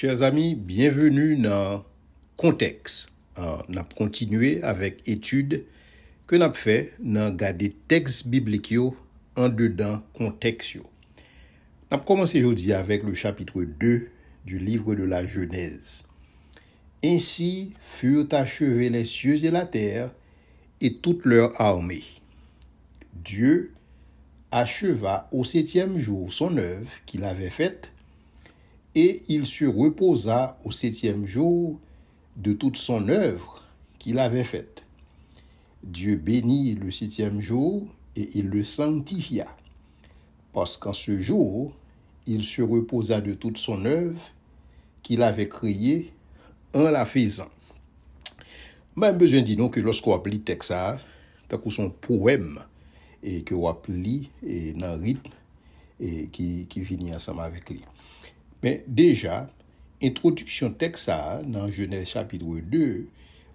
Chers amis, bienvenue dans Contexte. On a continué avec étude que nous avons fait dans garder texte biblique en dedans contexte. On a commencé aujourd'hui avec le chapitre 2 du livre de la Genèse. Ainsi furent achevés les cieux et la terre et toute leur armée. Dieu acheva au 7e jour son œuvre qu'il avait faite, et il se reposa au 7e jour de toute son œuvre qu'il avait faite. Dieu bénit le 7e jour et il le sanctifia, parce qu'en ce jour, il se reposa de toute son œuvre qu'il avait créée en la faisant. Même besoin de dire que lorsqu'on lit texte ça, tant que son poème et que on lit et dans rythme et qui finit ensemble avec lui. Mais déjà, introduction texte ça dans Genèse chapitre 2,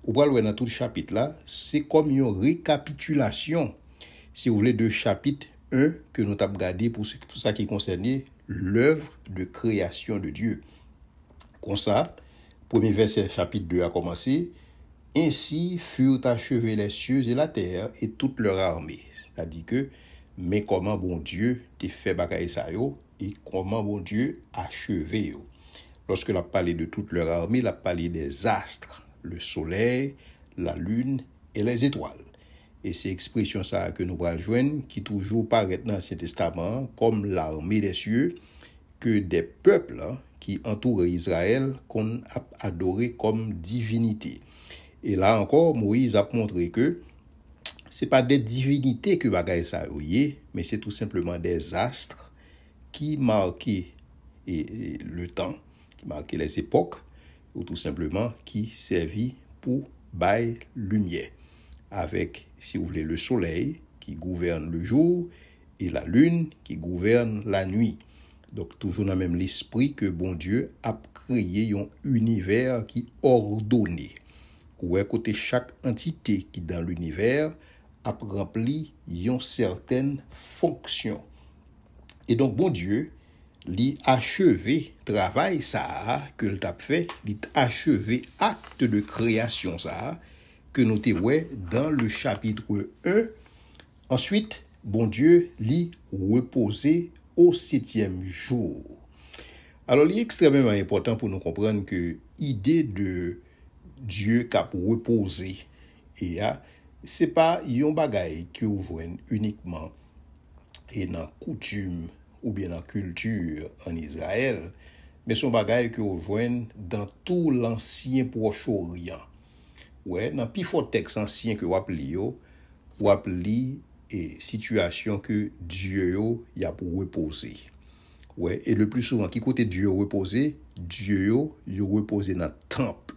ou pas dans tout le chapitre là, c'est comme une récapitulation, si vous voulez, de chapitre 1 que nous avons regardé pour ça qui concernait l'œuvre de création de Dieu. Comme ça, premier verset chapitre 2 a commencé. Ainsi furent achevés les cieux et la terre et toute leur armée. C'est-à-dire que, mais comment bon Dieu t'a fait bagaille ça yo, et comment bon Dieu achevé yo. Lorsque l'a parlé de toute leur armée, l'a parlé des astres, le soleil, la lune et les étoiles. Et c'est expression ça que nous allons joindre qui toujours paraît dans l'Ancien Testament comme l'armée des cieux que des peuples qui entourent Israël qu'on a adoré comme divinité. Et là encore, Moïse a montré que c'est pas des divinités que bagaille ça yoye, mais c'est tout simplement des astres qui marquaient le temps, qui marquaient les époques, ou tout simplement qui servit pour bailler lumière. Avec, si vous voulez, le soleil qui gouverne le jour et la lune qui gouverne la nuit. Donc toujours dans le même l'esprit que bon Dieu a créé un univers qui ordonné. Ou côté chaque entité qui dans l'univers a rempli une certaine fonction. Et donc bon Dieu lui achevé travail ça que il t'a fait, lui achevé acte de création ça que nous te ouais dans le chapitre 1. Ensuite, bon Dieu lui reposé au 7e jour. Alors, il est extrêmement important pour nous comprendre que l'idée de Dieu qui a reposé, et c'est pas un bagay qui ouvre uniquement et dans coutume ou bien dans culture en Israël, mais son bagay qui ouvre dans tout l'ancien Proche-Orient. Ouais, dans plus fort texte ancien que ou appli et situation que Dieu y a pour reposer. Ouais, et le plus souvent qui côté Dieu reposer, Dieu y reposer dans le temple.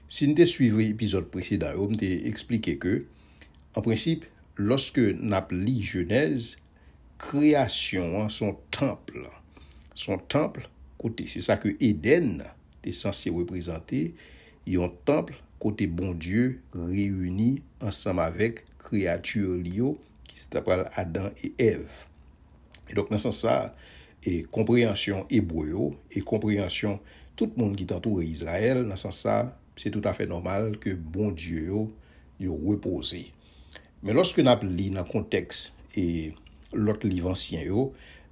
Si nous suivons l'épisode précédent, on t'a expliqué que en principe, lorsque nous lit Genèse, création son temple côté, c'est ça que Éden est censé représenter, un temple côté bon Dieu réuni ensemble avec créature lio qui s'appelle Adam et Ève. Et donc dans ce sens ça et compréhension hébreu et compréhension tout le monde qui t'entoure Israël dans ce sens ça c'est tout à fait normal que bon Dieu yo reposé. Mais lorsque nous lit dans contexte et l'autre livre ancien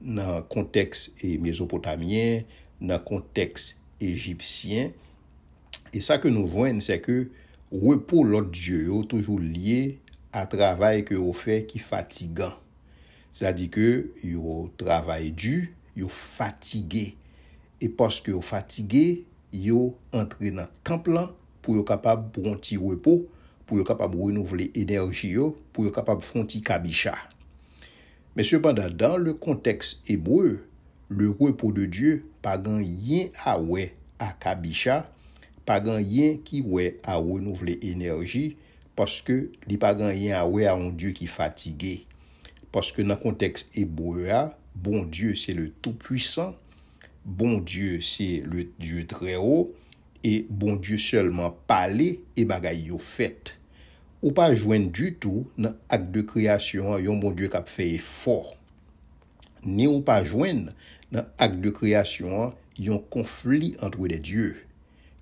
dans contexte et mésopotamien, dans contexte égyptien, et ça que nous voyons, c'est que repos l'autre Dieu est toujours lié à travail que vous fait qui fatigant. C'est-à-dire que vous travail dur, vous fatigué. Et parce que vous fatigué, vous entrez dans le temple pour être capable de prendre un petit repos, pour être capable de renouveler l'énergie, pour être capable de faire un petit kabicha. Mais cependant, dans le contexte hébreu, le repos de Dieu, pas rien à ouais à kabicha, pas rien qui ouais à renouveler énergie parce que li pas rien à ouais à un Dieu qui fatigué parce que dans contexte hébreu bon Dieu c'est le tout puissant, bon Dieu c'est le Dieu très haut et bon Dieu seulement parler et bagay yo fait ou pas joindre du tout dans acte de création un bon Dieu qui a fait effort ni ou pas joindre dans acte de création yon conflit entre des dieux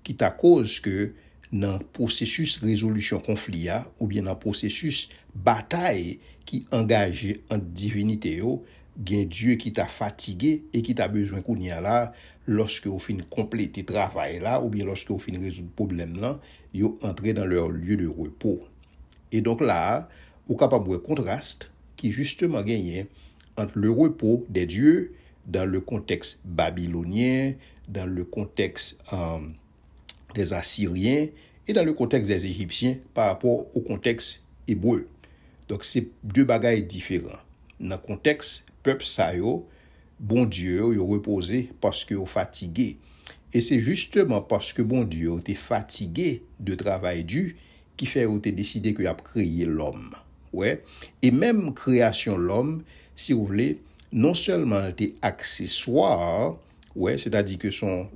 qui ta cause que dans processus résolution conflit ou bien dans processus bataille qui engagé en divinité yo, gen Dieu qui t'a fatigué et qui t'a besoin kounya là lorsque vous fin compléter travail là ou bien lorsque vous fin résoudre problème là, yo entrer dans leur lieu de repos. Et donc là, vous capable de contraste qui justement gagne entre le repos des dieux dans le contexte babylonien, dans le contexte des Assyriens et dans le contexte des Égyptiens par rapport au contexte hébreu. Donc c'est deux bagailles différents. Dans le contexte peuple sa yo, bon Dieu yo reposé parce que yo fatigué. Et c'est justement parce que bon Dieu était fatigué de travail dur qui fait ou décidé qu'il a créé l'homme. Ouais. Et même création l'homme, si vous voulez, non seulement était accessoire, ouais, c'est-à-dire que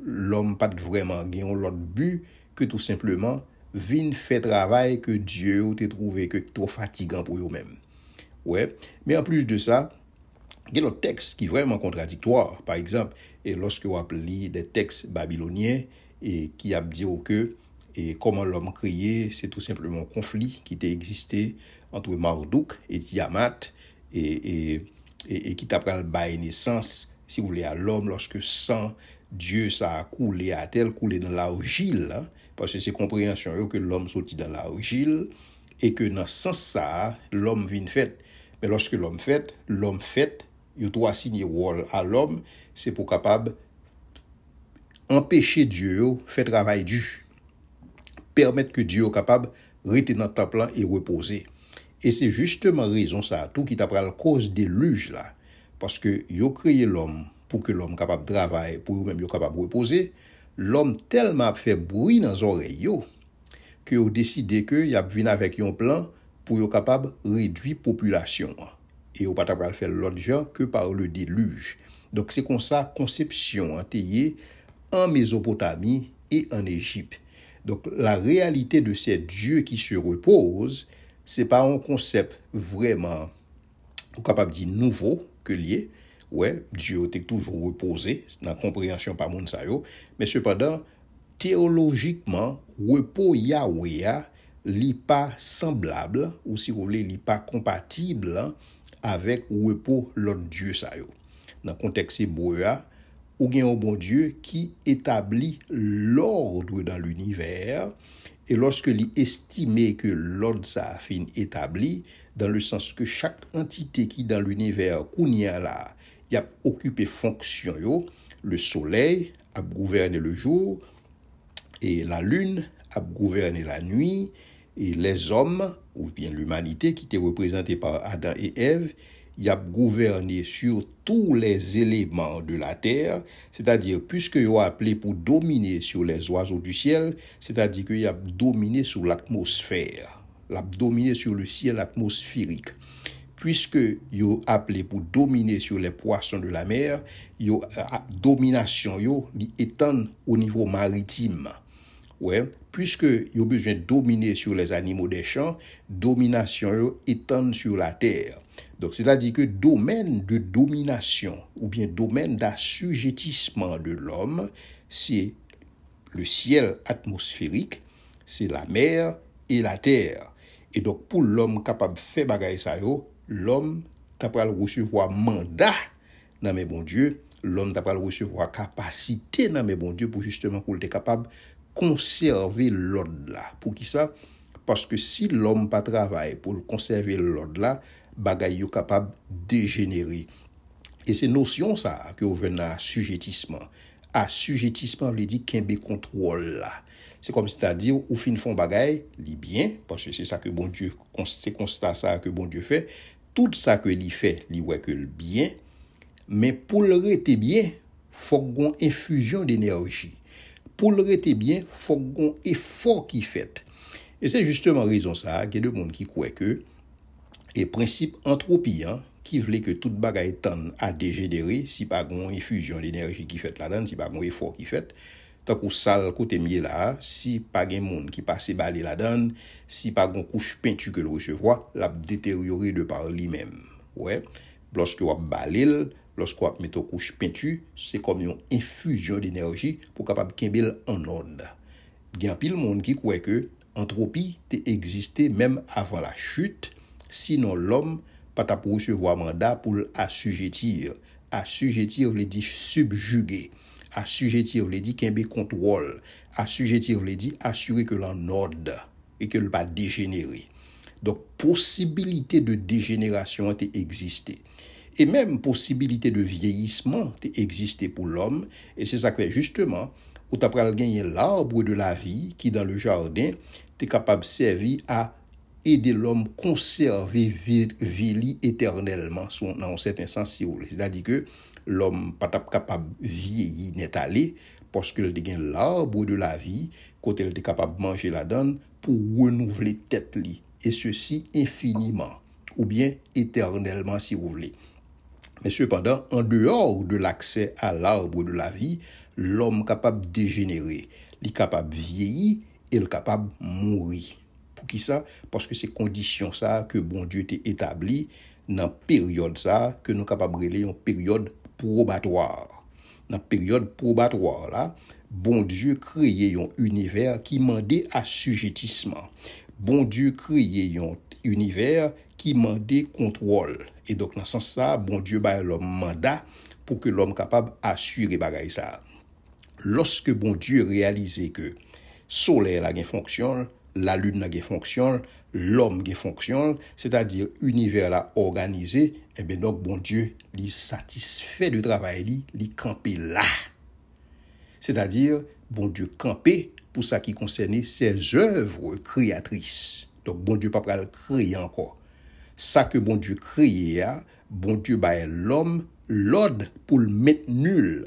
l'homme pas vraiment gagné l'autre but que tout simplement vin fait travail que Dieu ou trouvé que trop fatigant pour eux-mêmes. Ouais. Mais en plus de ça, il y a d'autres textes qui sont vraiment contradictoires. Par exemple, et lorsque vous appelez des textes babyloniens et qui a dit que et comment l'homme créé, c'est tout simplement un conflit qui a existé entre Marduk et Tiamat et qui t'a pris le naissance, si vous voulez, à l'homme lorsque sang Dieu ça a coulé à tel coulé dans l'argile, hein, parce que c'est compréhension que l'homme sorti dans l'argile et que dans ce sens ça l'homme vient fait. Mais lorsque l'homme fait, il doit assigner rôle à l'homme, c'est pour capable empêcher Dieu faire travail dur, permettre que Dieu soit capable de rester dans le temple et reposer. Et c'est justement raison ça tout qui t'a pris la cause déluge là, parce que yo créé l'homme pour que l'homme capable de travailler, pour lui-même capable de reposer. L'homme tellement fait bruit dans les oreilles yo que yo décidé que y a venir avec un plan pour yo capable réduire population. Et on pas capable faire l'autre genre que par le déluge. Donc c'est comme ça conception antillée en Mésopotamie et en Égypte. Donc la réalité de ces dieux qui se reposent, c'est pas un concept vraiment capable de dire nouveau que lié. Ouais, Dieu était toujours reposé dans la compréhension par moun sa yo, mais cependant théologiquement repos Yahweh li pas semblable ou si vous voulez li pas compatible avec repos l'autre Dieu sa yo. Dans le contexte hébreu, ou gen un bon Dieu qui établit l'ordre dans l'univers et lorsque li estimé que l'ordre ça a fin établi dans le sens que chaque entité qui dans l'univers kounya là y a occupé fonction yo, le soleil a gouverné le jour et la lune a gouverné la nuit et les hommes ou bien l'humanité qui était représentée par Adam et Ève y a gouverné sur tous les éléments de la terre, c'est-à-dire puisque y a appelé pour dominer sur les oiseaux du ciel, c'est-à-dire qu'il a dominé sur l'atmosphère, l'a dominé sur le ciel atmosphérique. Puisque yo appelé pour dominer sur les poissons de la mer, yo domination yo li étend au niveau maritime. Ouais, puisque yo besoin de dominer sur les animaux des champs, domination yo étend sur la terre. Donc c'est-à-dire que domaine de domination ou bien domaine d'assujettissement de l'homme, c'est le ciel atmosphérique, c'est la mer et la terre. Et donc pour l'homme capable de faire bagaille ça yo, l'homme t'a pas recevoir mandat dans mes bon Dieu, l'homme t'a pas recevoir capacité dans mes bon Dieu pour justement pour être capable conserver l'ordre là. Pour qui ça? Parce que si l'homme pas travaille pour conserver l'ordre là, bagaille yo capable dégénérer. Et c'est notion ça que on veut assujettissement. Assujettissement veut dire qu'un contrôle là. C'est comme c'est-à-dire ou fin font bagaille li bien parce que c'est ça que bon Dieu c'est constat ça que bon Dieu fait. Tout ça que li fait, li ouais que le bien, mais pour le rester bien, faut gon infusion d'énergie. Pour le rester bien, faut gon effort qui fait. Et c'est justement raison ça qu'il y a des monde qui croient que et principe entropie qui voulait que toute bagaille tende à dégénérer si pas gon infusion d'énergie qui fait là-dedans, si pas gon effort qui fait. Tant que sale côté mieux là, si pas gen monde qui passe balé là-dedans, si pas gon couche peinture que le recevoir, l'a détérioré de par lui-même. Ouais, lorsque on balé, lorsqu'on met une couche peinture, c'est comme une infusion d'énergie pour capable kembel en ordre. Il y a pile monde qui croit que entropie existait même avant la chute, sinon l'homme pas pour recevoir mandat pour assujettir. Assujettir veut dire subjuguer. Assujettir veut dire kembe contrôle. Assujettir veut dire assurer que l'on ordre et que le pas dégénérer. Donc possibilité de dégénération a existé. Et même possibilité de vieillissement a existé pour l'homme. Et c'est ça que justement, où tu as gagné l'arbre de la vie qui dans le jardin est capable de servir à aider l'homme à conserver vie éternellement dans un certain sens si vous voulez. C'est-à-dire que l'homme n'est pas capable de vieillir n'est allé parce qu'il a gagné l'arbre de la vie quand il est capable de manger la donne pour renouveler tête li et ceci infiniment ou bien éternellement si vous voulez. Mais cependant, en dehors de l'accès à l'arbre de la vie, l'homme capable de dégénérer, il est capable de vieillir et il est capable de mourir. Pour qui ça? Parce que c'est conditions ça que bon Dieu t'a établi dans période ça que nous capables de relayer une période probatoire. Dans période probatoire là, bon Dieu créé un univers qui mandait assujettissement. Bon Dieu créé un univers qui mandait contrôle. Et donc dans ce sens ça, bon Dieu ba l'homme mandat pour que l'homme capable assurer bagay ça. Lorsque bon Dieu réalisait que soleil a une fonction, la lune a une fonction, l'homme a une fonction, c'est-à-dire univers là organisé, et bien donc bon Dieu lui satisfait du travail lui camper là. C'est-à-dire bon Dieu camper pour ça qui concernait ses œuvres créatrices. Donc bon Dieu pas le créer encore. Ça que bon Dieu créé a, bon Dieu ba l'homme l'ordre pour le mettre nul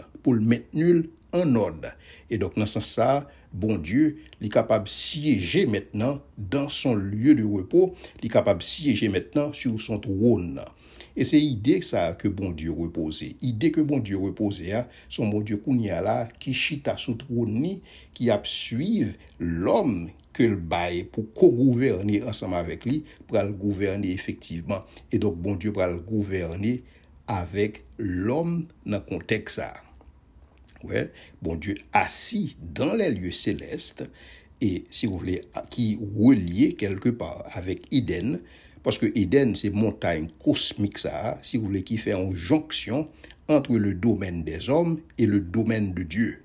en ordre. Et donc dans ce sens ça, bon Dieu, il est capable de siéger maintenant dans son lieu de repos, il est capable de siéger maintenant sur son trône. Et c'est l'idée ça que bon Dieu reposait. Idée que bon Dieu reposait, son bon Dieu kounya là qui chita sous trône qui a suivre l'homme que le bail pour co-gouverner ensemble avec lui pour le gouverner effectivement. Et donc bon Dieu pour le gouverner avec l'homme dans le contexte ça. Ouais, bon Dieu assis dans les lieux célestes et si vous voulez qui relié quelque part avec Éden parce que Éden c'est montagne cosmique ça si vous voulez qui fait une jonction entre le domaine des hommes et le domaine de Dieu.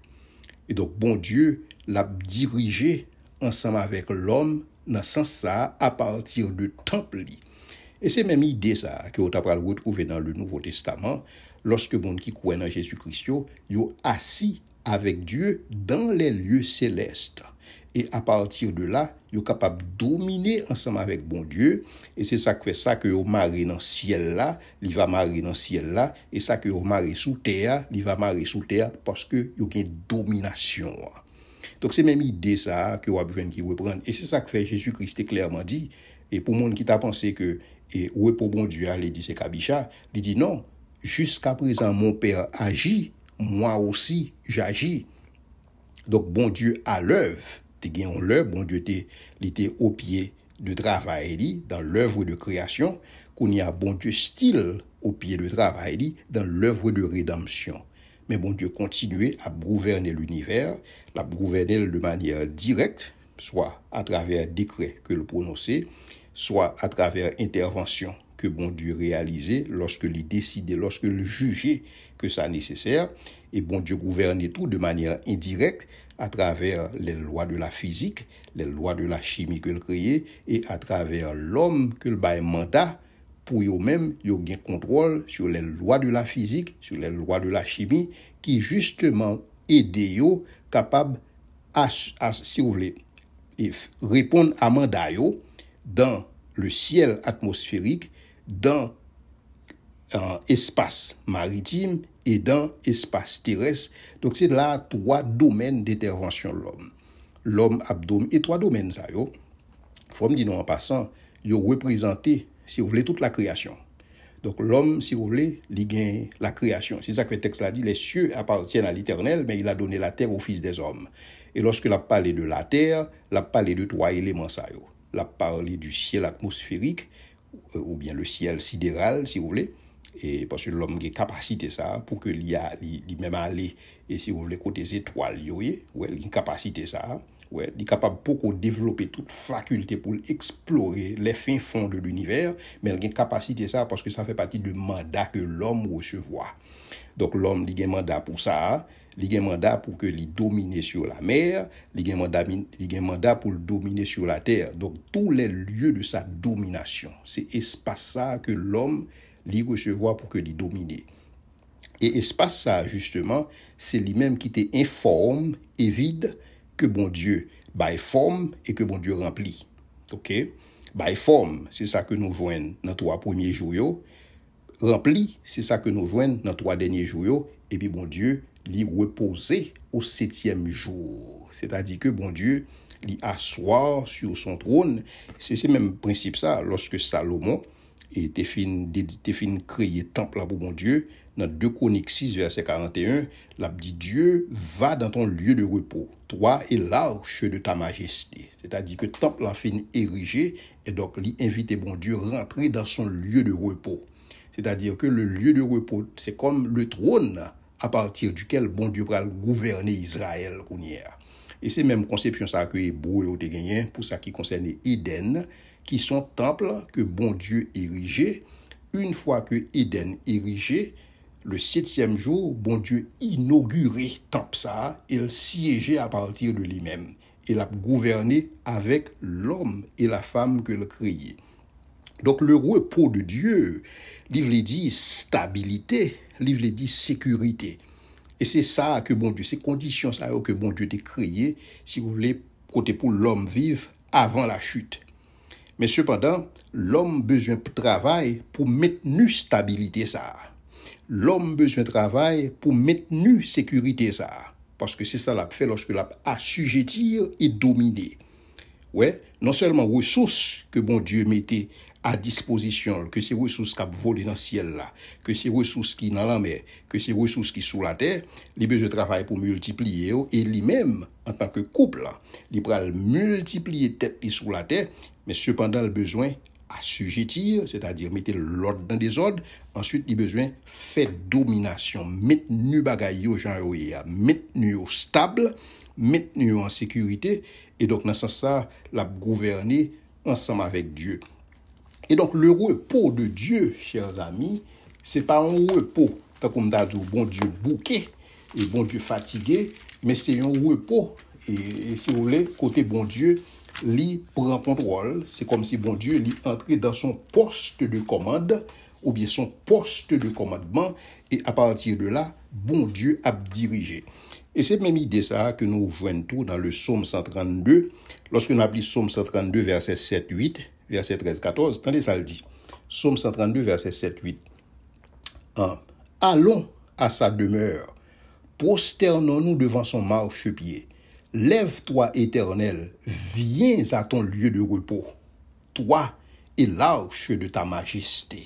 Et donc bon Dieu l'a dirigé ensemble avec l'homme dans ce sens ça à partir de temple. Et c'est même idée ça que vous allez retrouver dans le Nouveau Testament lorsque bon qui croit en Jésus-Christ yo assis avec Dieu dans les lieux célestes. Et à partir de là, yo capable de dominer ensemble avec bon Dieu et c'est ça que fait ça que yo maré dans ciel là, il va marrer dans ciel là et ça que yo maré sous terre, il va marrer sous terre parce que yo gagne domination. Donc c'est même idée ça que vous avez besoin qui reprendre et c'est ça que fait Jésus-Christ clairement dit et pour monde qui t'a pensé que et pour bon Dieu il dit c'est Kabicha, il dit non, jusqu'à présent mon père agit, moi aussi j'agis. Donc bon Dieu à l'œuvre, t'es gagné l'œuvre, bon Dieu était au pied de travail dans l'œuvre de création, qu'on y a bon Dieu style au pied de travail dans l'œuvre de rédemption. Mais bon Dieu continuait à gouverner l'univers, l'a gouverner de manière directe, soit à travers décret que le prononçait, soit à travers intervention que bon Dieu réalisait lorsque il décidait, lorsque il jugeait que ça nécessaire. Et bon Dieu gouvernait tout de manière indirecte à travers les lois de la physique, les lois de la chimie qu'il créait et à travers l'homme qu'il bail mandat pour eux-mêmes, ils ont un contrôle sur les lois de la physique, sur les lois de la chimie qui justement aident eux capables à si vous voulez répondre à mandat dans le ciel atmosphérique, dans espace maritime et dans espace terrestre. Donc c'est là 3 domaines d'intervention de l'homme. L'homme abdomen et 3 domaines ça yo. Faut me dire en passant, yo représenté si vous voulez toute la création. Donc l'homme si vous voulez, il gagne la création. C'est ça que le texte là dit, les cieux appartiennent à l'Éternel, mais il a donné la terre aux fils des hommes. Et lorsque il a parlé de la terre, il a parlé de 3 éléments ça yo. Il a parlé du ciel atmosphérique ou bien le ciel sidéral si vous voulez. Et parce que l'homme a capacité ça pour que lui même aller et si vous voulez côté étoiles ouais il capacité ça ouais il est capable beaucoup développer toute faculté pour explorer les fins fonds de l'univers mais il a capacité ça parce que ça fait partie du mandat que l'homme recevoir. Donc l'homme il a un mandat pour ça, il a un mandat pour que il domine sur la mer, il a un mandat pour le dominer sur la terre. Donc tous les lieux de sa domination, c'est espace ça que l'homme li recevoir pour que li dominer. Et espace ça justement, c'est lui-même qui était informe et vide que bon Dieu bail forme et que bon Dieu remplit. OK? Bail forme, c'est ça que nous joignons dans 3 premiers jours yo. Rempli, c'est ça que nous joignons dans 3 derniers jours yo. Et puis bon Dieu li reposer au 7e jour. C'est-à-dire que bon Dieu li asseoir sur son trône. C'est même principe ça lorsque Salomon et t'es fin créer temple là pour mon Dieu dans 2 Chroniques 6 verset 41 l'a dit Dieu va dans ton lieu de repos toi et l'arche de ta majesté, c'est-à-dire que temple là fin érigé et donc il invite bon Dieu rentrer dans son lieu de repos, c'est-à-dire que le lieu de repos c'est comme le trône à partir duquel bon Dieu va gouverner Israël et c'est même conception ça que Hébreu a gagné pour ça qui concerne Éden qui sont temples que bon Dieu érigé. Une fois que Éden érigé, le 7e jour, bon Dieu inauguré temple ça, il siégeait à partir de lui-même. Il a gouverné avec l'homme et la femme que le créé. Donc le repos de Dieu, livre dit stabilité, livre dit sécurité. Et c'est ça que bon Dieu, ces conditions ça que bon Dieu a créé, si vous voulez, côté pour l'homme vivre avant la chute. Mais cependant, l'homme besoin de travail pour maintenir stabilité ça. L'homme besoin de travail pour maintenir sécurité ça. Parce que c'est ça l'a fait lorsque l'a assujettir et dominer. Ouais, non seulement ressources que bon Dieu mettait à disposition, que ces ressources qui volent dans le ciel là, que ces ressources qui dans la mer, que ces ressources qui sous la terre, il besoin de travail pour multiplier et lui-même en tant que couple là, il va multiplier tête sous la terre, mais cependant le besoin assujettir, c'est-à-dire mettre l'ordre dans des ordres, ensuite il besoin faire domination, maintenir bagaille au genre maintenir stable, maintenir en sécurité et donc dans ce sens ça la gouverner ensemble avec Dieu. Et donc le repos de Dieu, chers amis, c'est pas un repos tant comme t'a dit bon Dieu bouqué et bon Dieu fatigué, mais c'est un repos et si vous voulez côté bon Dieu lui prend contrôle, c'est comme si bon Dieu lui entrait dans son poste de commande ou bien son poste de commandement et à partir de là, bon Dieu a dirigé. Et c'est même idée ça que nous voyons tout dans le psaume 132, lorsque nous appelons psaume 132 verset 7-8, verset 13-14, attendez ça le dit. Psaume 132 verset 7-8. Allons à sa demeure, prosternons-nous devant son marchepied. Lève-toi, Éternel, viens à ton lieu de repos, toi et l'arche de ta majesté.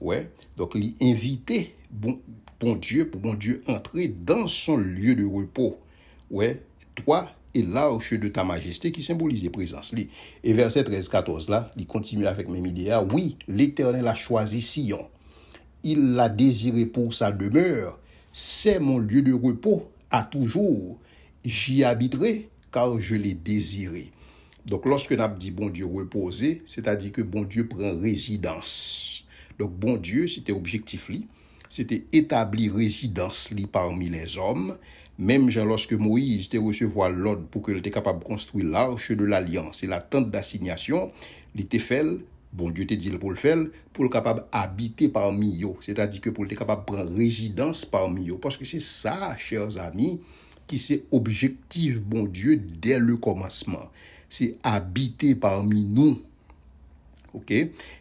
Ouais, donc il invité bon Dieu, pour bon Dieu entrer dans son lieu de repos. Ouais, toi et l'arche de ta majesté qui symbolise la présence. Et verset 13-14 là, il continue avec mes idées. Oui, l'Éternel a choisi Sion. Il l'a désiré pour sa demeure. C'est mon lieu de repos à toujours. J'y habiterai car je l'ai désiré. Donc lorsque nous dit bon Dieu reposer, c'est-à-dire que bon Dieu prend résidence. Donc bon Dieu, c'était objectif li, c'était établir résidence li parmi les hommes. Même genre lorsque Moïse était recevoir l'ordre pour qu'il était capable de construire l'arche de l'alliance et la tente d'assignation, il était fait, bon Dieu te dit pour le faire, pour le capable habiter parmi eux, c'est-à-dire que pour être capable de prendre résidence parmi eux. Parce que c'est ça, chers amis, qui c'est objectif, bon Dieu, dès le commencement. C'est habiter parmi nous. OK?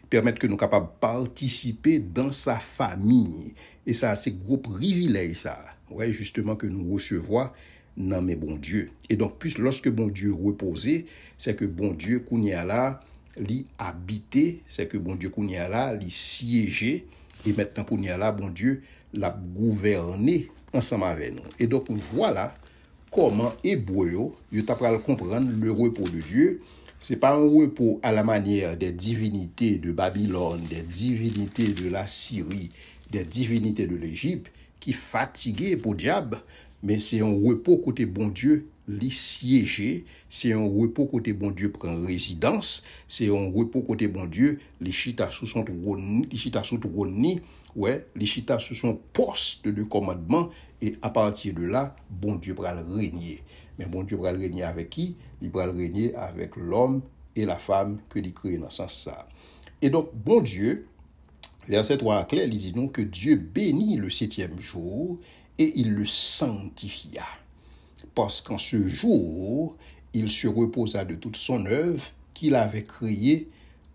Permettre que nous capables de participer dans sa famille. Et ça, c'est gros privilège, ça. Ouais, justement, que nous recevons dans mes bon Dieu. Et donc, plus lorsque bon Dieu reposait, c'est que bon Dieu, kounya là, li habité, c'est que bon Dieu, kounya là, li siégé. Et maintenant, kounya là, bon Dieu, l'a gouverné ensemble avec nous. Et donc, voilà comment Hébreu, il t'a pral comprendre le repos de Dieu C'est pas un repos à la manière des divinités de Babylone, des divinités de la Syrie, des divinités de l'Égypte qui fatiguaient pour diable, mais c'est un repos côté bon Dieu li siéger, c'est un repos côté bon Dieu prend résidence, c'est un repos côté bon Dieu li chita sous son trône, li chita sous trône, ouais, li chita sous son poste de commandement et à partir de là, bon Dieu va le régner. Mais bon Dieu va le régner avec qui? Il va le régner avec l'homme et la femme que il crée dans ce sens ça. Et donc, bon Dieu, verset 3 clair, il dit donc que Dieu bénit le 7e jour et il le sanctifia. Parce qu'en ce jour, il se reposa de toute son œuvre qu'il avait créée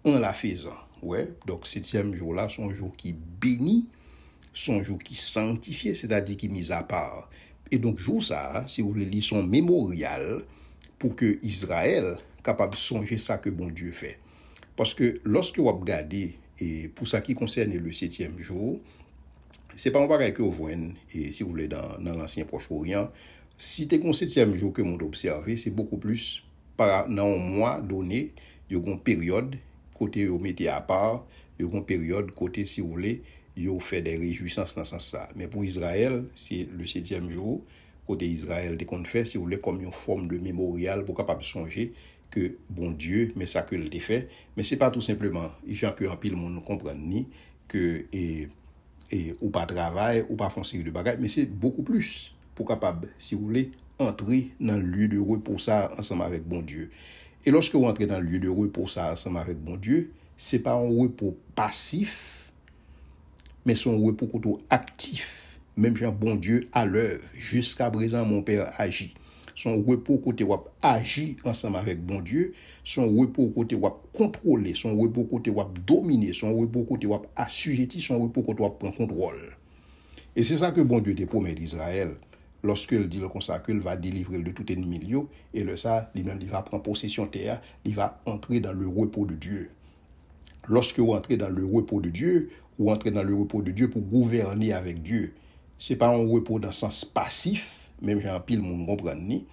en la faisant. Ouais, donc 7e jour-là, son jour qui bénit, son jour qui sanctifié, c'est-à-dire qui mis à part. Et donc, jour ça, si vous voulez lire son mémorial pour que Israël capable de songer ça que bon Dieu fait. Parce que lorsque vous regardez, et pour ça qui concerne le 7e jour, c'est pas un bagage que vous voyez, et si vous voulez, dans l'ancien Proche-Orient, si t'es le 7e jour que vous observez, c'est beaucoup plus dans un mois donné, il y a une période, côté vous mettez à part, il y a une période, côté, si vous voulez, il fait des réjouissances dans ce sens-là. Mais pour Israël, c'est le 7e jour, côté Israël, dès qu'on fait, si vous voulez, comme une forme de mémorial pour capable songer que bon Dieu, mais ça que le fait, mais c'est pas tout simplement, gens que en pile le monde comprend ni que et ou pas travail ou pas faire série de bagages, mais c'est beaucoup plus pour capable, si vous voulez, entrer dans le lieu de repos ça ensemble avec bon Dieu. Et lorsque vous entrez dans le lieu de repos ça ensemble avec bon Dieu, c'est pas un repos passif, mais c'est un repos plutôt actif. Même Jean bon Dieu à l'œuvre. Jusqu'à présent, mon Père agit. Son repos côté wap agit ensemble avec bon Dieu, son repos côté wap contrôler, son repos côté wap dominer, son repos côté wap assujetti, son repos côté wap prendre contrôle. Et c'est ça que bon Dieu te promet d'Israël. Lorsqu'il dit comme ça qu'il va délivrer de tout ennemi et le ça, il va prendre possession de terre, il va entrer dans le repos de Dieu. Lorsque vous entrez dans le repos de Dieu, vous entrez dans le repos de Dieu pour gouverner avec Dieu. C'est pas un repos dans le sens passif, même j'ai un pile mon comprendre ni,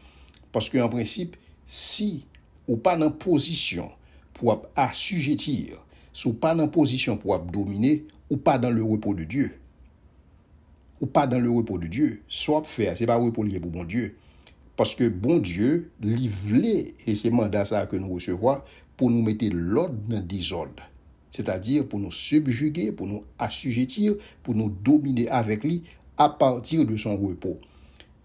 parce que en principe, si ou pas dans position pour assujettir, si ou pas dans position pour dominer, ou pas dans le repos de Dieu. Ou pas dans le repos de Dieu, soit faire, c'est pas repos lié pour bon Dieu. Parce que bon Dieu, livré, et c'est mandat ça que nous recevons, pour nous mettre l'ordre dans le désordre. C'est-à-dire pour nous subjuguer, pour nous assujettir, pour nous dominer avec lui à partir de son repos.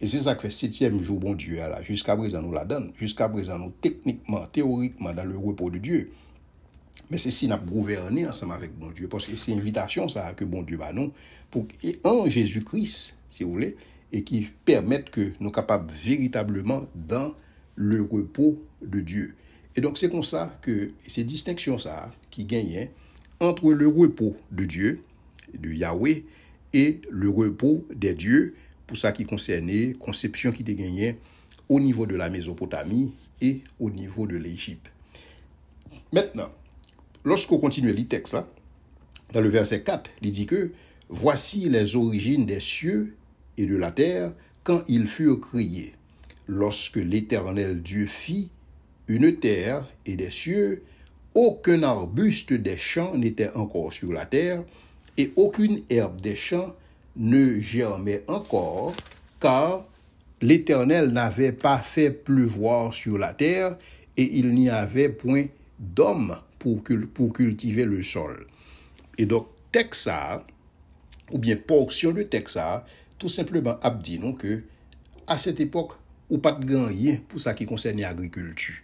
Et c'est ça que fait 7e jour, bon Dieu, là. Jusqu'à présent, nous la donne. Jusqu'à présent, nous, techniquement, théoriquement, dans le repos de Dieu. Mais c'est si nous gouverner ensemble avec bon Dieu. Parce que c'est une invitation, ça, que bon Dieu va nous, pour en Jésus-Christ, si vous voulez, et qui permettent que nous capables véritablement dans le repos de Dieu. Et donc, c'est comme ça que ces distinctions, ça, qui gagnent entre le repos de Dieu, de Yahweh, et le repos des dieux, pour ça qui concernait conception qui était gagnée au niveau de la Mésopotamie et au niveau de l'Égypte. Maintenant, lorsqu'on continue le texte là, dans le verset 4, il dit que voici les origines des cieux et de la terre quand ils furent créés. Lorsque l'Éternel Dieu fit une terre et des cieux, aucun arbuste des champs n'était encore sur la terre et aucune herbe des champs ne germait encore, car l'Éternel n'avait pas fait pleuvoir sur la terre et il n'y avait point d'homme pour cultiver le sol. Et donc, texte ça, ou bien portion de texte ça, tout simplement a dit non que à cette époque, ou pas de gagner pour ça qui concerne l'agriculture.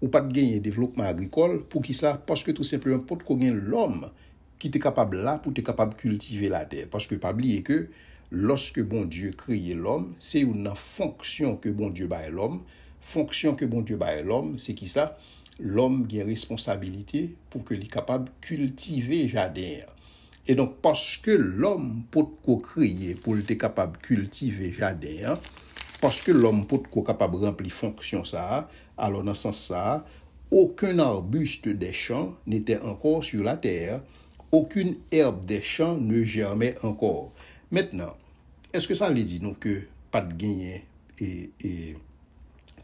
Ou pas de gagner développement agricole pour qui ça? Parce que tout simplement, pour qu'on ait l'homme qui est capable là, pour être capable de cultiver la terre. Parce que pas oublier que lorsque bon Dieu crée l'homme, c'est une fonction que bon Dieu bat l'homme. Fonction que bon Dieu bat l'homme, c'est qui ça? L'homme a une responsabilité pour qu'il soit capable de cultiver jardin. Et donc, parce que l'homme peut créer pour être capable de cultiver jardin, parce que l'homme peut être capable de remplir fonction ça, alors dans ce sens ça, aucun arbuste des champs n'était encore sur la terre, aucune herbe des champs ne germait encore. Maintenant, est-ce que ça veut dire nous que pas de gagner et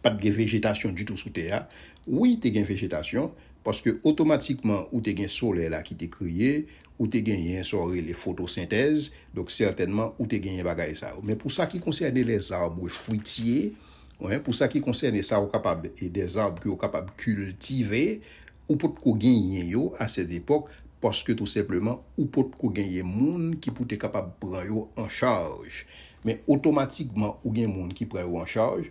pas de végétation du tout sous terre. Oui, tu as une végétation, parce que automatiquement, ou tu as un soleil là qui t'est créé, ou tu as gagné les photosynthèse, donc certainement, ou tu as gagné bagaille ça. Mais pour ça qui concerne les arbres fruitiers, ouais, pour ça qui concerne ça, capable et des arbres qui sont capables de cultiver, ou pour qu'on gagne à cette époque, parce que tout simplement, ou pour qu'on gagne monde qui peut être capable de prendre en charge. Mais automatiquement, ou gagne monde qui prend en charge.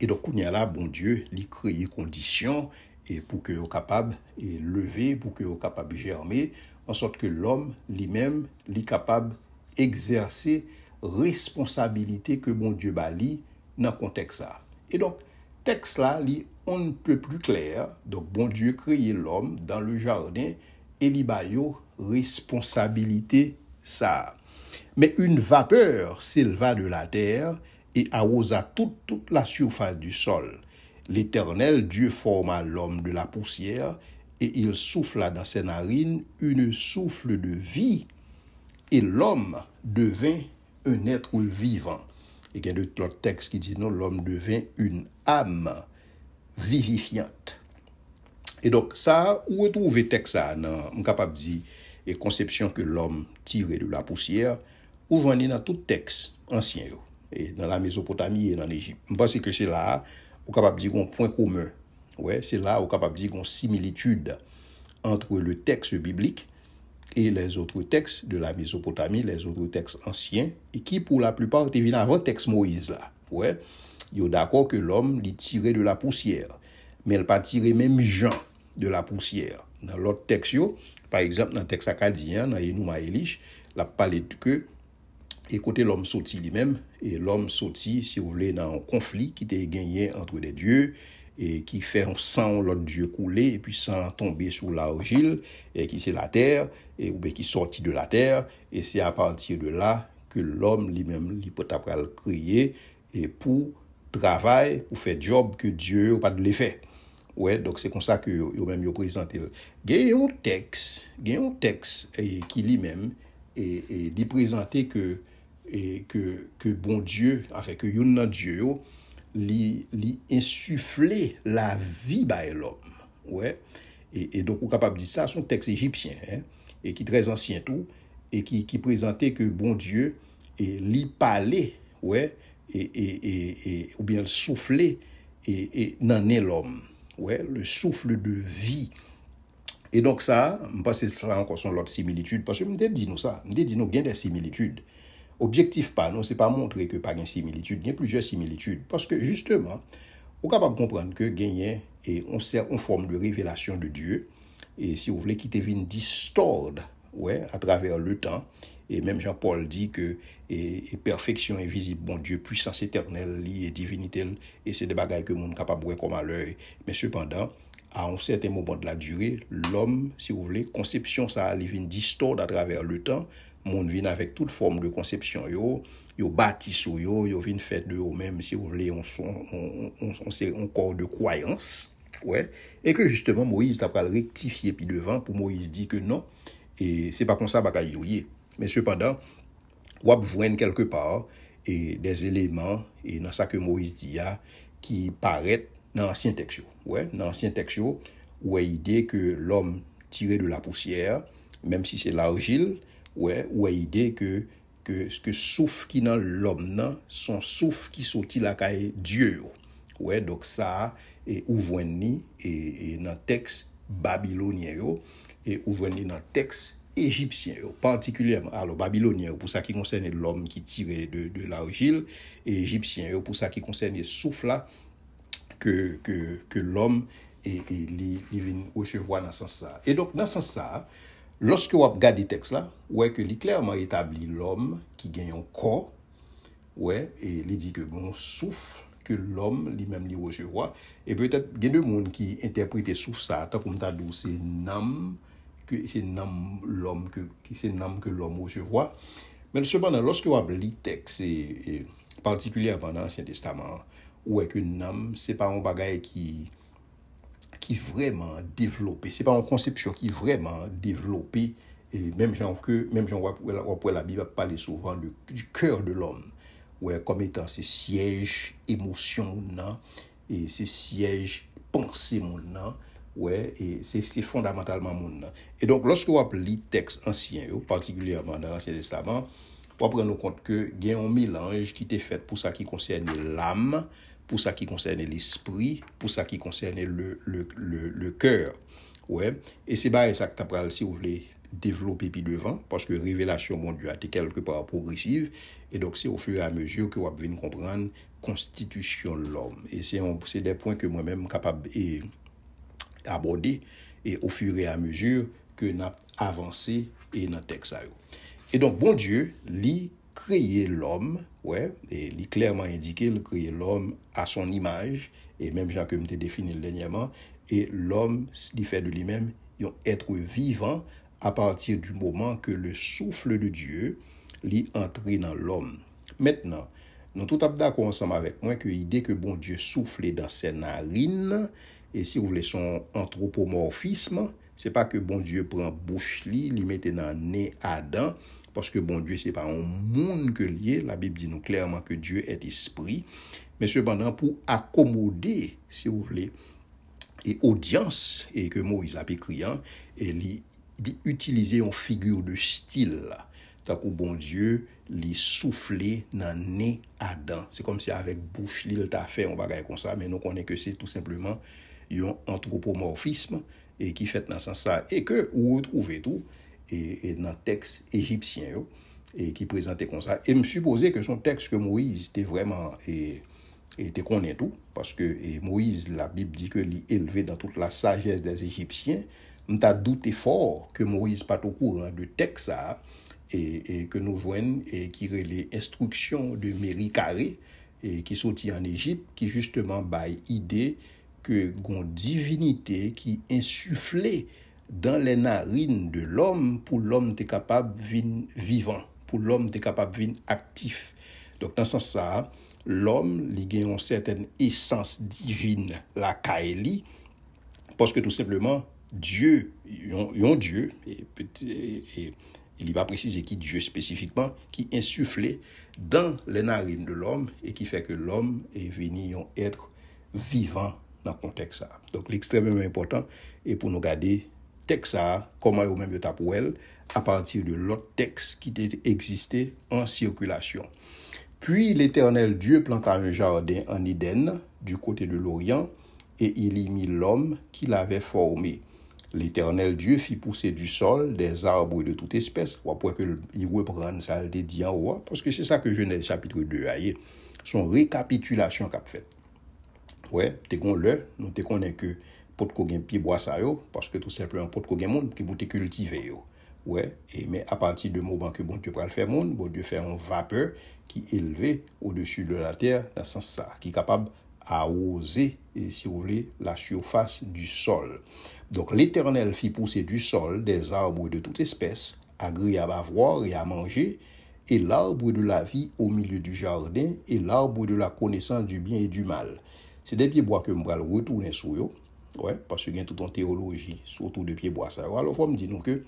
Et donc, il y a là, bon Dieu, il crée des conditions et pour que soient capable de lever, pour que soient capable de germer, en sorte que l'homme lui-même est capable d'exercer responsabilité que bon Dieu bali dans le contexte ça. Et donc, texte là, on ne peut plus clair. Donc, bon Dieu crée l'homme dans le jardin et il a responsabilité ça. Mais une vapeur s'éleva de la terre et arrosa toute la surface du sol. L'Éternel Dieu forma l'homme de la poussière et il souffla dans ses narines une souffle de vie et l'homme devint un être vivant. Et il y a d'autres textes qui disent non, l'homme devint une âme vivifiante. Et donc ça, où retrouver texte ça, on capable de dire et conception que l'homme tiré de la poussière, ou venez dans tout texte ancien et dans la Mésopotamie et dans l'Égypte. Je pense que c'est là on capable de dire un point commun. Ouais, c'est là on capable de dire une similitude entre le texte biblique et les autres textes de la Mésopotamie, les autres textes anciens, et qui pour la plupart étaient venus avant le texte Moïse là. Ouais, ils sont d'accord que l'homme est tiré de la poussière, mais il pas tiré même Jean de la poussière. Dans l'autre texte, par exemple, dans le texte acadien, dans Enouma Elish, il a parlé que écoutez, l'homme sorti lui-même, et l'homme sorti, si vous voulez, dans un conflit qui était gagné entre les dieux, et qui fait un sang l'autre dieu couler, et puis sans tomber sous l'argile, et qui c'est la terre, et ou bien qui sortit de la terre, et c'est à partir de là que l'homme lui-même, il peut après le créer, et pour travail, pour faire job que Dieu n'a pas de l'effet. Ouais, donc c'est comme ça que yo-même yo présenté. Il y a un texte qui lui-même et dit présenter que bon Dieu, enfin que yon Dieu li insuffler la vie by l'homme. Ouais. Et donc on est capable de dire ça, son texte égyptien et qui est très ancien tout et qui présentait que bon Dieu et li parlait, ouais, et ou bien le souffler et n'en est l'homme. Ouais, le souffle de vie. Et donc ça, je pense que ça encore son l'autre similitude parce que me dit nous ça, me dit nous gain des similitudes. Objectif pas non, c'est pas montrer que pas gain similitude, il y a plusieurs similitudes parce que justement, on est capable de comprendre que gagner et on sert en forme de révélation de Dieu et si vous voulez qui te vienne distordre ouais, à travers le temps et même Jean-Paul dit que et perfection invisible bon Dieu puissance éternelle liée divinité et c'est des bagages que monde capable voir comme à l'œil mais cependant à un certain moment de la durée l'homme si vous voulez conception ça vient distordre à travers le temps monde vient avec toute forme de conception yo bâti sur yo vient fait de eux même si vous voulez on c'est un corps de croyance ouais et que justement Moïse t'a pas rectifier puis devant pour Moïse dit que non et c'est pas comme ça bagaille yo mais cependant ou voyez quelque part et des éléments et dans ça que Moïse dit qui paraît dans l'ancien texte ouais dans l'ancien texte où idée que l'homme tiré de la poussière même si c'est l'argile ouais ou idée que souffle qui dans l'homme nan son souffle qui sorti la caille Dieu ouais donc ça et ou voyez et dans texte babylonien et ou voyez dans texte égyptien particulièrement alors babylonien pour ça qui concerne l'homme qui tiré de l'argile et égyptien pour ça qui concerne le souffle là que l'homme et il vient recevoir dans ce sens ça et donc dans ce sens ça lorsque vous regardez texte là ouais que il clairement établit l'homme qui gagne un corps ouais et il dit que bon souffle que l'homme lui-même lui recevoir et peut-être il y a deux monde qui interprètent souffle ça tant comme ta douce c'est nam que c'est nam l'homme que c'est nam que l'homme recevoir mais cependant lorsque vous lisez texte et particulièrement dans l'Ancien Testament ouais que nam c'est pas un bagage qui vraiment développé c'est pas une conception qui vraiment développée et même gens on la Bible parler souvent du cœur de l'homme ouais comme étant ses sièges émotions et c'est siège pensée moun nan, ouais, et c'est fondamentalement moun nan. Et donc lorsque vous lisez texte ancien, particulièrement dans l'Ancien Testament, on prend nous compte que il y a un mélange qui était fait pour ça qui concerne l'âme, pour ça qui concerne l'esprit, pour ça qui concerne le cœur. Ouais, et c'est ça que tu as si vous voulez développer puis devant, parce que révélation, mon Dieu, a été quelque part progressive, et donc c'est au fur et à mesure que vous venez comprendre constitution de l'homme. Et c'est des points que moi-même capable d'aborder, et au fur et à mesure que nous avons avancé et dans le texte. Et donc, bon Dieu, lui, créer l'homme, ouais, et il clairement indiqué, il créer l'homme à son image, et même Jean que je défini dernièrement, et l'homme, il fait de lui-même un être vivant à partir du moment que le souffle de Dieu l'y entre dans l'homme. Maintenant, nous tout d'accord ensemble avec moi que l'idée que bon Dieu souffle dans ses narines, et si vous voulez son anthropomorphisme, c'est pas que bon Dieu prend bouche li mette dans nez Adam, parce que bon Dieu c'est pas un monde que lié, la Bible dit nous clairement que Dieu est esprit, mais cependant pour accommoder, si vous voulez, et audience, et que Moïse a écrit, et utiliser une figure de style, tant que bon Dieu li souffler dans nez Adam. C'est comme si avec bouche li t'a fait un bagage comme ça, mais nous connaissons que c'est tout simplement un anthropomorphisme et qui fait dans ce sens ça, et que vous retrouvez tout et dans le texte égyptien et qui présentait comme ça. Et me supposer que son texte que Moïse était vraiment et te connaît tout, parce que Moïse, la Bible dit que l'est élevé dans toute la sagesse des Égyptiens. M'ta douté fort que Moïse pas au courant de texte ça, et que nous voyons et qui relait instruction de Méry Carré et qui sortit en Égypte, qui justement baille idée que gon divinité qui insufflait dans les narines de l'homme pour l'homme t'est capable vin vivant, pour l'homme t'est capable vin actif. Donc dans ce sens ça, l'homme li gen une certaine essence divine la kaeli, parce que tout simplement Dieu, yon Dieu, et il va préciser qui Dieu spécifiquement, qui insufflé dans les narines de l'homme et qui fait que l'homme est venu être vivant dans le contexte ça. Donc l'extrêmement important est pour nous garder texte ça, comment ou même de pour elle, à partir de l'autre texte qui existait en circulation. Puis l'Éternel Dieu planta un jardin en Éden, du côté de l'Orient, et il y mit l'homme qu'il avait formé. L'Éternel Dieu fit pousser du sol des arbres de toute espèce. Ou après qu'il reprenne ça, le dit en haut, parce que c'est ça que Genèse chapitre 2 a eu. Son récapitulation qu'a fait. Ouais, t'es gon le, nous te connaît que pot ko gen pied bois ça yo, parce que tout simplement pot ko gen monde qui boute cultiver yo. Ouais, et mais à partir du moment que bon Dieu va le faire monde, bon Dieu fait une vapeur qui est élevée au-dessus de la terre, dans ce sens ça, qui est capable arroser, si vous voulez, la surface du sol. Donc l'Éternel fit pousser du sol des arbres de toute espèce, agréables à voir et à manger, et l'arbre de la vie au milieu du jardin, et l'arbre de la connaissance du bien et du mal. C'est des pieds bois que je vais retourner sur eux, ouais, parce qu'il y a toute une théologie surtout de pieds bois ça. Alors il faut me dire que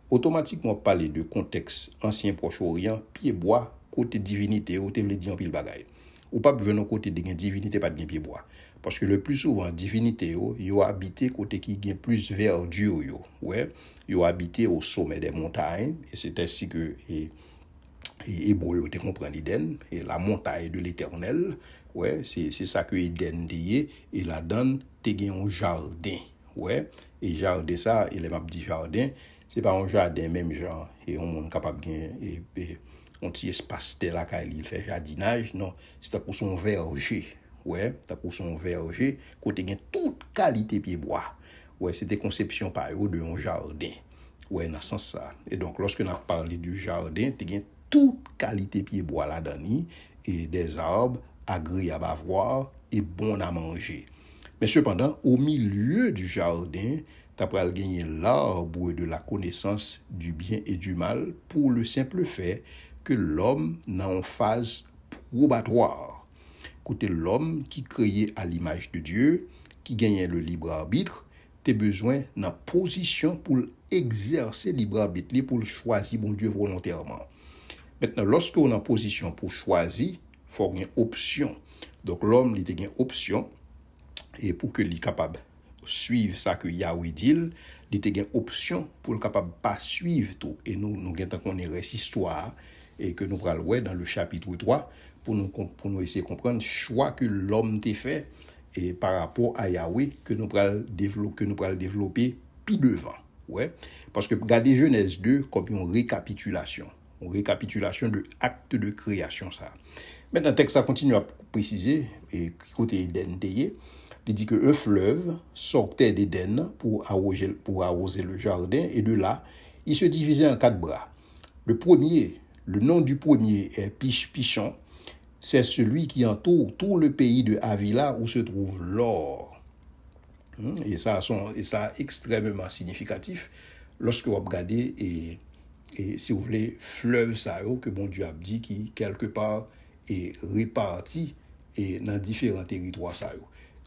automatiquement parler de contexte ancien Proche-Orient, pieds bois côté divinité, ou te veut dire en pile bagaille. Ou pas besoin côté de divinité pas de pieds bois. Parce que le plus souvent, divinité, yo habité côté qui gagne plus verdure, ouais, yo habité au sommet des montagnes, et c'est ainsi que et Hébreu te comprend l'Éden, et la montagne de l'Éternel, ouais, c'est ça que Éden dit, et la donne te gagne un jardin, ouais, et jardin ça, et les m'a dit jardin, c'est pas un jardin même genre, et on monde capable gagne et on petit espace là quand il fait jardinage, non, c'est pour son verger. Ouais, t'as pour son verger, côté gain toute qualité pied bois. Ouais, c'était conception par eux de un jardin. Ouais, dans ce sens ça. Et donc lorsque on a parlé du jardin, t'as gain toute qualité pied bois là-dedans et des arbres agréables à voir et bons à manger. Mais cependant, au milieu du jardin, t'as pral gagner l'arbre de la connaissance du bien et du mal pour le simple fait que l'homme n'a en phase probatoire. Côté l'homme qui créé à l'image de Dieu, qui gagnait le libre arbitre, t'as besoin d'une position pour exercer libre arbitre, pour choisir bon Dieu volontairement. Maintenant, lorsque on est en position pour choisir, il faut une option. Donc l'homme, il a une option et pour que li capable suivre ça que Yahweh dit, il te gen option pour le capable pas suivre tout et nous gen qu'on est histoire et que nous pral ouais dans le chapitre 3 pour nous essayer de comprendre choix que l'homme t'a fait et par rapport à Yahweh que nous pral développer puis devant. Ouais, parce que regardez Genèse 2 comme une récapitulation de acte de création ça. Maintenant, le texte ça continue à préciser et côté Éden il dit que un fleuve sortait d'Éden pour arroser le jardin et de là, il se divisait en 4 bras. Le nom du premier est Pichon, c'est celui qui entoure tout le pays de Havila où se trouve l'or. Et ça extrêmement significatif lorsque vous regardez et si vous voulez fleuve ça que bon Dieu a dit qui quelque part est réparti et dans différents territoires ça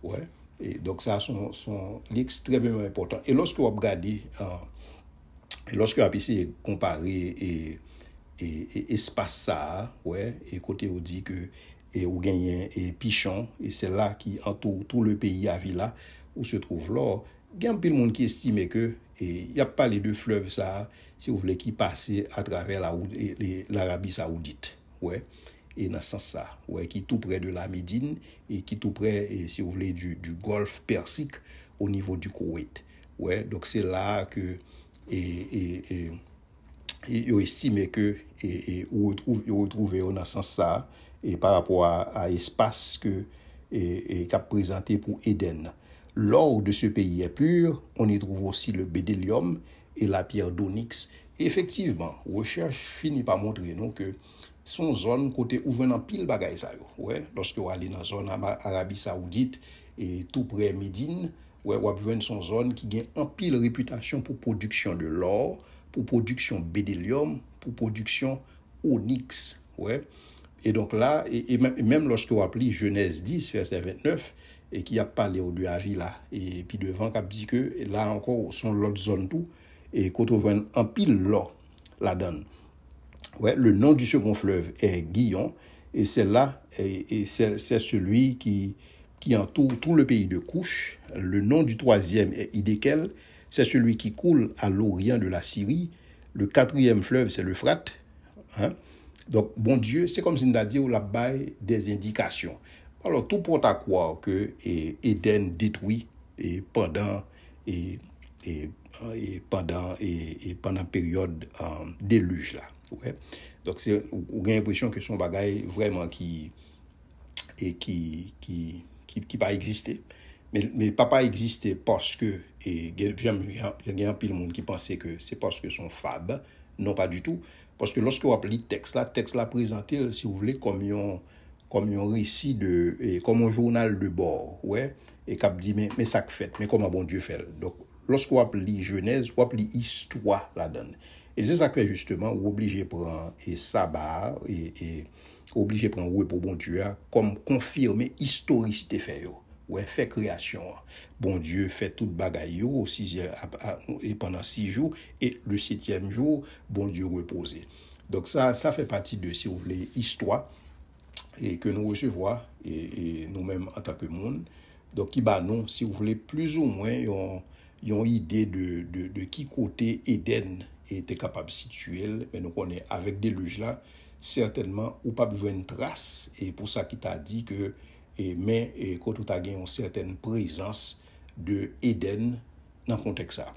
ouais et donc ça sont extrêmement important et lorsque vous regardez lorsque vous essayez de comparer et espace ça ouais et côté on dit que et ou gagne et Pichon et c'est là qui entoure tout le pays Havila où se trouve l'or. Il y a un peu de monde qui estime que il y a pas les deux fleuves ça si vous voulez qui passaient à travers l'Arabie Saoudite ouais et dans ce sens ça ouais qui tout près de la Médine et qui tout près et si vous voulez du golfe Persique au niveau du Koweït ouais donc c'est là que et ils estiment que où retrouver dans ce sens ça et par rapport à espace que et qu'a présenté pour Éden. L'or de ce pays est pur, on y trouve aussi le bédélium et la pierre d'onyx. Effectivement, recherche finit par montrer nous que son zone côté où venant pile bagaille ça ouais, lorsque vous allez dans zone Arabie Saoudite et tout près Médine, ouais, vous avez son zone qui gagne en pile réputation pour production de l'or, pour production bédélium, pour production onyx, ouais. Et donc là et même lorsque vous appelez Genèse 10 verset 29 et qui a parlé au de Havila et puis devant qui a dit que là encore sont l'autre zone tout et quand on voit en pile l'or la donne ouais le nom du second fleuve est Guillon et c'est là et c'est celui qui entoure tout le pays de Couche. Le nom du troisième est Hiddekel, c'est celui qui coule à l'orient de la Syrie. Le quatrième fleuve c'est l'Euphrate hein. Donc bon Dieu c'est comme si on a dit ou la baille des indications. Alors, tout porte à croire que Éden détruit et pendant période déluge là. Ouais. Donc c'est on a l'impression que son bagaille vraiment qui pas exister. Mais pas exister parce que il y a un pile monde qui pensait que c'est parce que son fab, non pas du tout parce que lorsque vous appelez texte là présenté si vous voulez comme un récit comme un journal de bord ouais et cap dit mais ça que fait mais comment bon Dieu fait donc lorsque vous appelez Genèse vous appelez histoire la donne et c'est ça que justement vous obligé prendre et sabbat et obligé prendre ouais pour bon Dieu comme confirmer historicité fait ouais fait création bon Dieu fait toute bagaille au 6e et pendant 6 jours et le 7e jour bon Dieu reposer donc ça fait partie de si vous voulez histoire et que nous recevons et nous-mêmes en tant que monde donc qui bah non si vous voulez plus ou moins une idée de qui côté Éden était capable de situer mais nous connaissons avec des luges là certainement ou pas besoin de trace et pour ça qui t'a dit que mais quand tu as gagné une certaine présence de Éden dans le contexte ça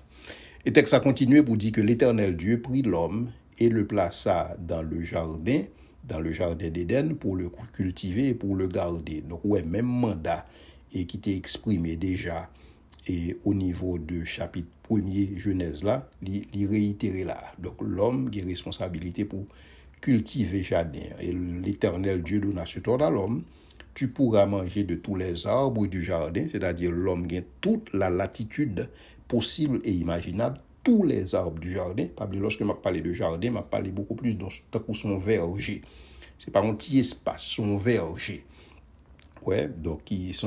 et texte ça continue pour dire que l'Éternel Dieu prit l'homme et le plaça dans le jardin d'Éden pour le cultiver et pour le garder. Donc ouais, même mandat et qui t'est exprimé déjà et au niveau de chapitre 1er Genèse là, il réitéré là. Donc l'homme a responsabilité pour cultiver jardin et l'Éternel Dieu donna cet ordre à l'homme, tu pourras manger de tous les arbres du jardin, c'est-à-dire l'homme a toute la latitude possible et imaginable tous les arbres du jardin. Lorsque je parle de jardin, je parle beaucoup plus dans son verger. C'est pas un petit espace, son verger. Ouais, donc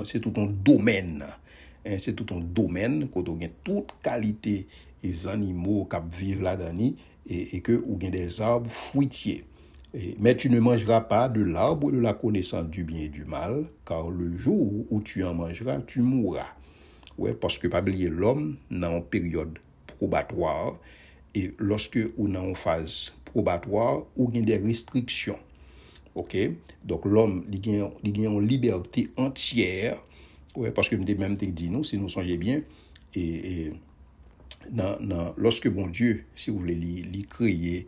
c'est tout un domaine. C'est tout un domaine quand on a toute qualité des animaux qui vivent là-dedans et que on a des arbres fruitiers. Mais tu ne mangeras pas de l'arbre de la connaissance du bien et du mal, car le jour où tu en mangeras, tu mourras. Ouais, parce que pas oublier l'homme dans une période probatoire, et lorsque on est en phase probatoire, on a des restrictions. OK? Donc l'homme, il a une liberté entière. Ouais, parce que même dit nous, si nous songeons bien, et lorsque bon Dieu, si vous voulez, il créer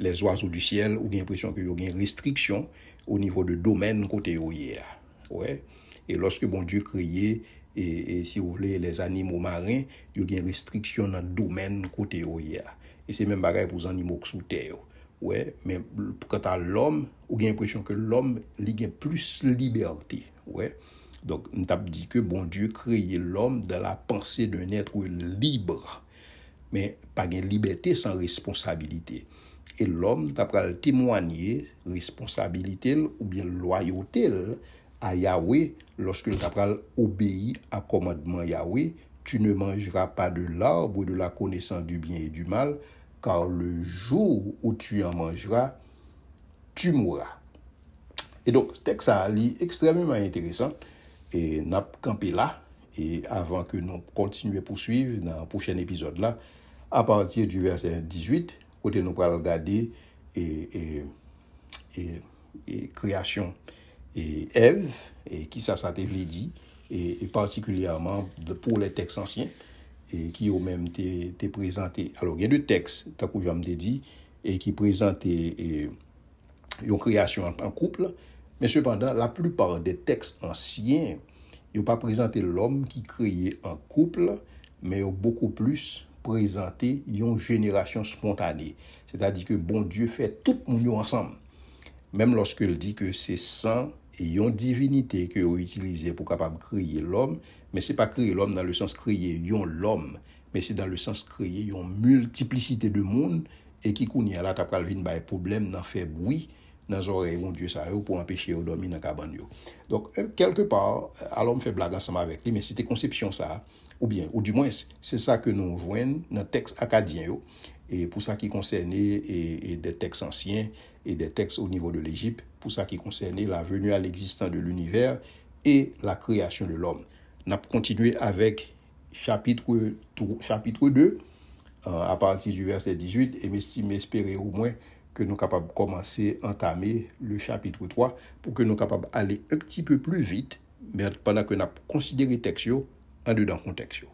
les oiseaux du ciel, ou bien l'impression qu'il y a une restriction au niveau de domaine côté hier. Ouais. Et lorsque bon Dieu créé, et si vous voulez, les animaux marins, il y a une restriction dans le domaine côté hier. Et c'est même pareil pour les animaux sous terre. Ouais, mais quant à l'homme, on a l'impression que l'homme il a plus liberté. Ouais. Donc, on t'a dit que bon Dieu créé l'homme dans la pensée d'un être libre, mais pas de liberté sans responsabilité. Et l'homme t'a témoigner responsabilité ou bien loyauté à Yahweh lorsque t'a obéi à commandement Yahweh. Tu ne mangeras pas de l'arbre de la connaissance du bien et du mal, car le jour où tu en mangeras, tu mourras. Et donc, ce texte est extrêmement intéressant. Et nous avons campé là. Et avant que nous continuions à poursuivre dans le prochain épisode là, à partir du verset 18, côté nous allons regarder et création et Ève, et qui ça t'a dit, et particulièrement pour les textes anciens, et qui ont même été présentés. Alors, il y a deux textes, tant que j'aime dit, et qui présentent une création en couple, mais cependant, la plupart des textes anciens, ils n'ont pas présenté l'homme qui créait un couple, mais ils ont beaucoup plus présenté une génération spontanée. C'est-à-dire que bon Dieu fait tout le monde ensemble. Même lorsqu'il dit que c'est sang et une divinité qu'ils ont utilisé pour capable créer l'homme, mais ce n'est pas créer l'homme dans le sens créer l'homme, mais c'est dans le sens créer une multiplicité de monde et qui connaît là, tu as un problème, dans fait bruit, dans les oreilles, mon Dieu, ça pour empêcher de dormir dans la cabane. Donc, quelque part, alors on fait blague ensemble avec lui, mais c'était conception ça, ou du moins, c'est ça que nous voyons dans le texte acadien, et pour ça qui concernait et des textes anciens et des textes au niveau de l'Égypte, pour ça qui concernait la venue à l'existence de l'univers et la création de l'homme. On a continué avec chapitre 2, à partir du verset 18, et m'espérer au moins que nous sommes capables de commencer à entamer le chapitre 3 pour que nous soyons capables d'aller un petit peu plus vite, mais pendant que nous avons considéré le texte en dedans contexte.